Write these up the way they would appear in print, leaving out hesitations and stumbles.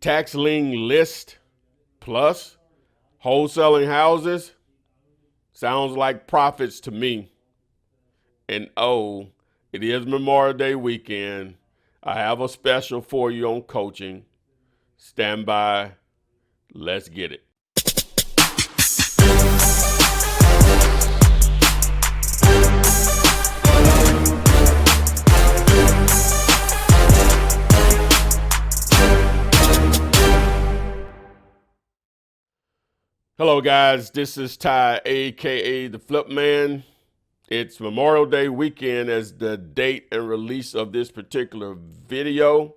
tax lien list plus wholesaling houses sounds like profits to me. And oh, it is Memorial Day weekend. I have a special for you on coaching. Stand by. Let's get it. Hello guys, this is Ty, aka the Flip Man. It's Memorial Day weekend as the date and release of this particular video.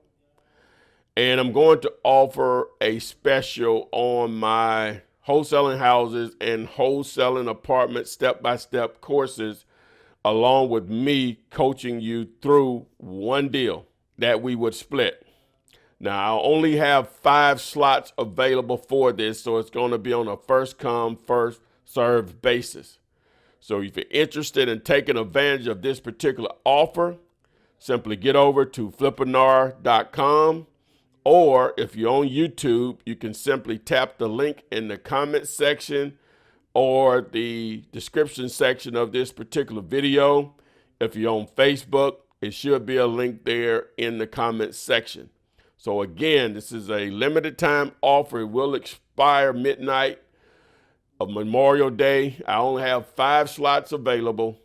And I'm going to offer a special on my wholesaling houses and wholesaling apartment step-by-step courses, along with me coaching you through one deal that we would split. Now, I only have 5 slots available for this, so it's going to be on a first come, first served basis. So if you're interested in taking advantage of this particular offer, simply get over to flippenar.com, or if you're on YouTube, you can simply tap the link in the comment section or the description section of this particular video. If you're on Facebook, it should be a link there in the comment section. So again, this is a limited time offer. It will expire midnight of Memorial Day. I only have 5 slots available.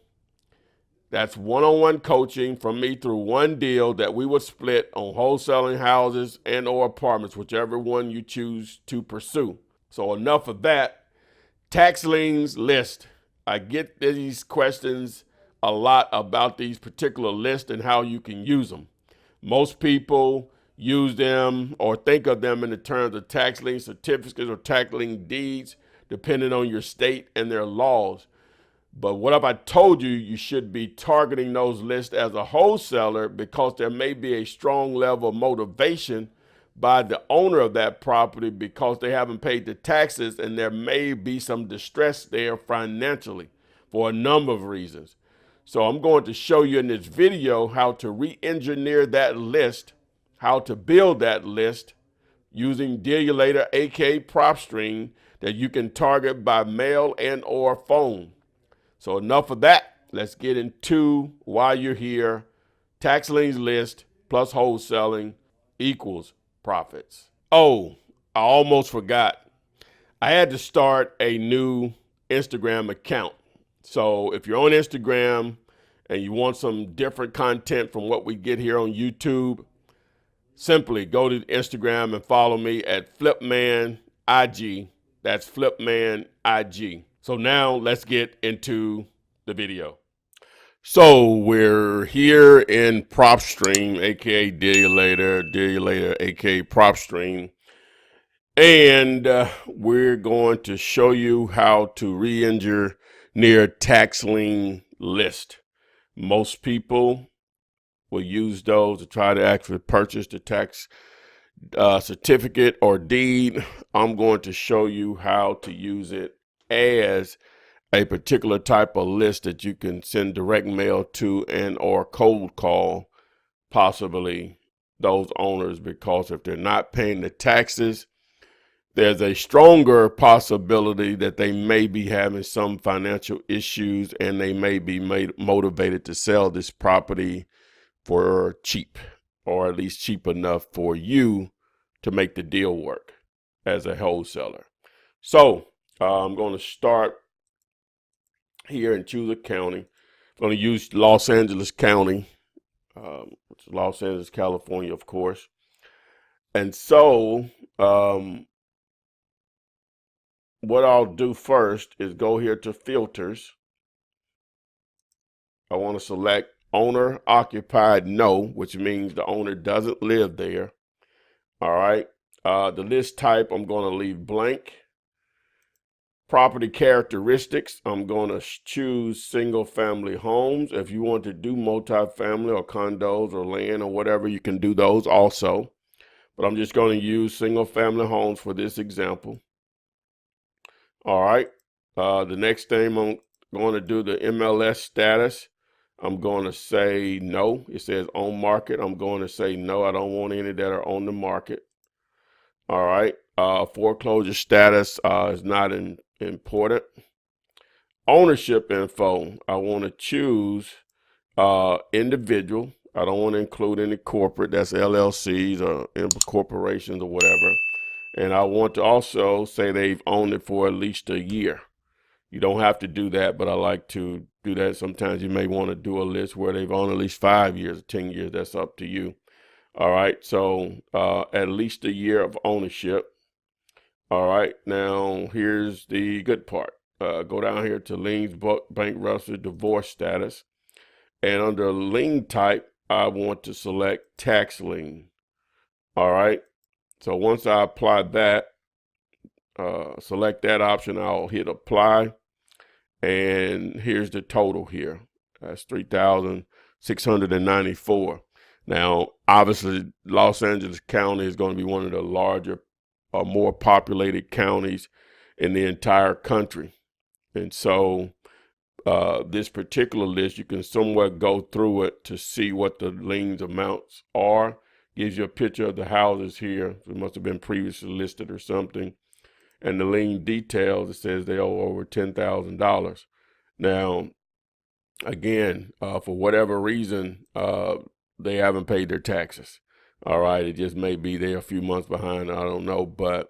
That's one-on-one coaching from me through one deal that we would split on wholesaling houses and or apartments, whichever one you choose to pursue. So enough of that. Tax liens list. I get these questions a lot about these particular lists and how you can use them. Most people use them or think of them in the terms of tax lien certificates or tax lien deeds, depending on your state and their laws. But what have I told you? You should be targeting those lists as a wholesaler because there may be a strong level of motivation by the owner of that property because they haven't paid the taxes, and there may be some distress there financially for a number of reasons. So I'm going to show you in this video how to re-engineer that list, how to build that list using Dealulator, aka PropStream, that you can target by mail and or phone. So enough of that. Let's get into why you're here. Tax liens list plus wholesaling equals profits. Oh, I almost forgot. I had to start a new Instagram account. So if you're on Instagram and you want some different content from what we get here on YouTube, simply go to Instagram and follow me at FlipmanIG. That's FlipmanIG. So now let's get into the video. So we're here in PropStream, aka Dealulator, aka PropStream. And we're going to show you how to re-engineer tax lien list. Most people will use those to try to actually purchase the tax certificate or deed. I'm going to show you how to use it as a particular type of list that you can send direct mail to and or cold call possibly those owners, because if they're not paying the taxes, there's a stronger possibility that they may be having some financial issues and they may be motivated to sell this property for cheap, or at least cheap enough for you to make the deal work as a wholesaler. So I'm going to start here and choose a county. I'm going to use Los Angeles County, which is Los Angeles, California, of course. And so what I'll do first is go here to filters. I want to select owner occupied no, which means the owner doesn't live there. All right. The list type, I'm going to leave blank. Property characteristics, I'm going to choose single family homes. If you want to do multifamily or condos or land or whatever, you can do those also. But I'm just going to use single family homes for this example. All right. The next thing I'm going to do, the MLS status. I'm going to say no. It says on market. I'm going to say no. I don't want any that are on the market. All right. Foreclosure status is not important. Ownership info. I want to choose individual. I don't want to include any corporate. That's LLCs or corporations or whatever. And I want to also say they've owned it for at least a year. You don't have to do that, but I like to do that. Sometimes you may want to do a list where they've owned at least 5 years or 10 years. That's up to you. All right. So at least a year of ownership. All right. Now, here's the good part. Go down here to liens, bankruptcy, divorce status. And under lien type, I want to select tax lien. All right. So once I apply that, select that option, I'll hit apply. And here's the total here. That's 3,694. Now, obviously, Los Angeles County is going to be one of the larger or more populated counties in the entire country. And so this particular list, you can somewhat go through it to see what the liens amounts are. Gives you a picture of the houses here. It must have been previously listed or something. And the lien details, it says they owe over $10,000. Now, again, for whatever reason, they haven't paid their taxes. All right, it just may be they're a few months behind. I don't know, but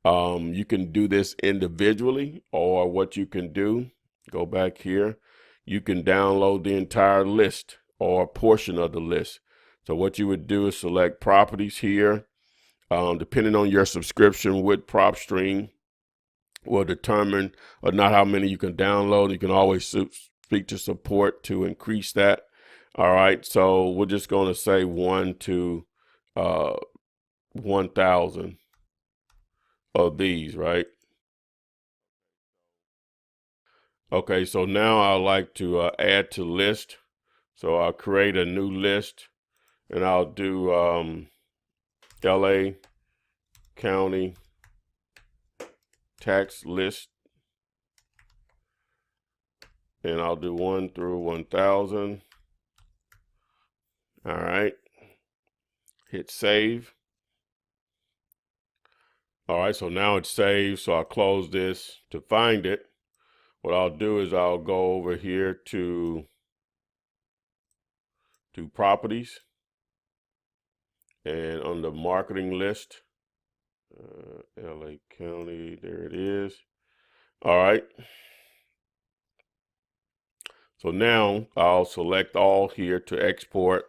you can do this individually, or what you can do, go back here, you can download the entire list or a portion of the list. So what you would do is select properties here. Depending on your subscription with PropStream, will determine or not how many you can download. You can always speak to support to increase that. All right, so we're just going to say 1 to 1,000 of these, right? Okay, so now I like to add to list. So I'll create a new list, and I'll do LA County tax list, and I'll do 1 through 1,000. All right, hit save. All right, so now it's saved, so I'll close this. To find it, what I'll do is I'll go over here to properties, and on the marketing list, LA County, there it is. All right. So now I'll select all here to export,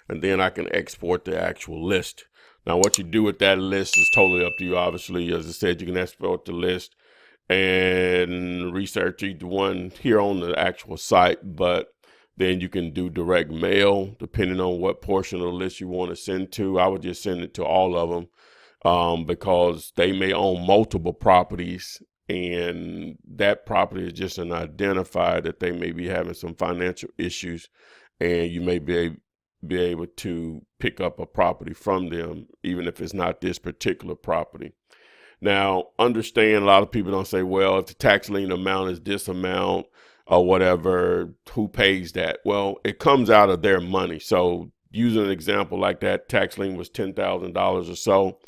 and then I can export the actual list. Now, what you do with that list is totally up to you. Obviously, as I said, you can export the list and research each one here on the actual site, but then you can do direct mail depending on what portion of the list you want to send to. I would just send it to all of them because they may own multiple properties, and that property is just an identifier that they may be having some financial issues, and you may be able to pick up a property from them, even if it's not this particular property. Now, understand, a lot of people don't say, well, if the tax lien amount is this amount or whatever, who pays that? Well, it comes out of their money. So using an example like that, tax lien was $10,000 or so.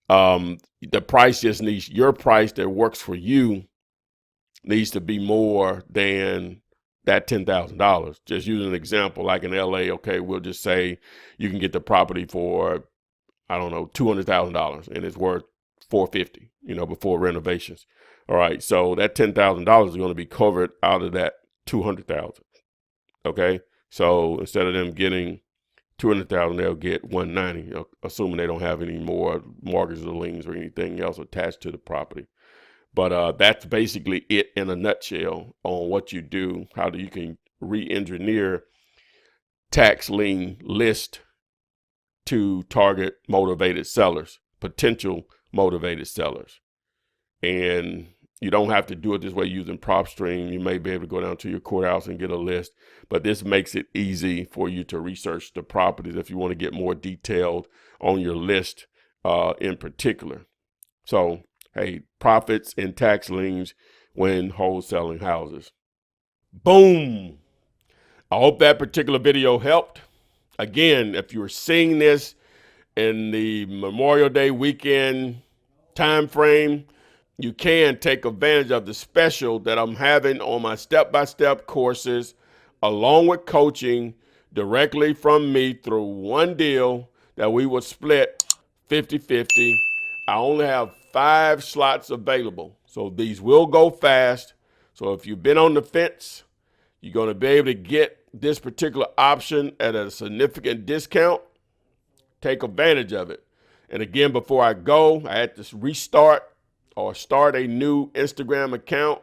The price just needs, your price that works for you needs to be more than that $10,000. Just using an example, like in LA, okay, we'll just say you can get the property for, I don't know, $200,000, and it's worth $450, before renovations. All right, so that $10,000 is going to be covered out of that $200,000. Okay, so instead of them getting $200,000, they'll get $190,000, assuming they don't have any more mortgages or liens or anything else attached to the property. But that's basically it in a nutshell on what you do, how you can re-engineer tax lien list to target motivated sellers, potential motivated sellers. And you don't have to do it this way using PropStream. You may be able to go down to your courthouse and get a list, but this makes it easy for you to research the properties if you want to get more detailed on your list in particular. So, hey, profits and tax liens when wholesaling houses. Boom. I hope that particular video helped. Again, if you're seeing this in the Memorial Day weekend, time frame, you can take advantage of the special that I'm having on my step-by-step courses, along with coaching directly from me through one deal that we would split 50-50. I only have 5 slots available, so these will go fast. So if you've been on the fence, you're going to be able to get this particular option at a significant discount. Take advantage of it. And again, before I go, I had to restart or start a new Instagram account.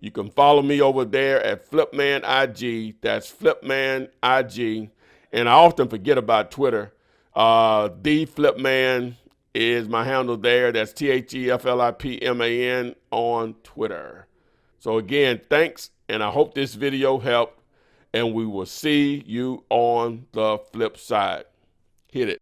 You can follow me over there at Flipman IG. That's Flipman IG. And I often forget about Twitter. The Flipman is my handle there. That's THEFLIPMAN on Twitter. So again, thanks, and I hope this video helped, and we will see you on the flip side. Hit it.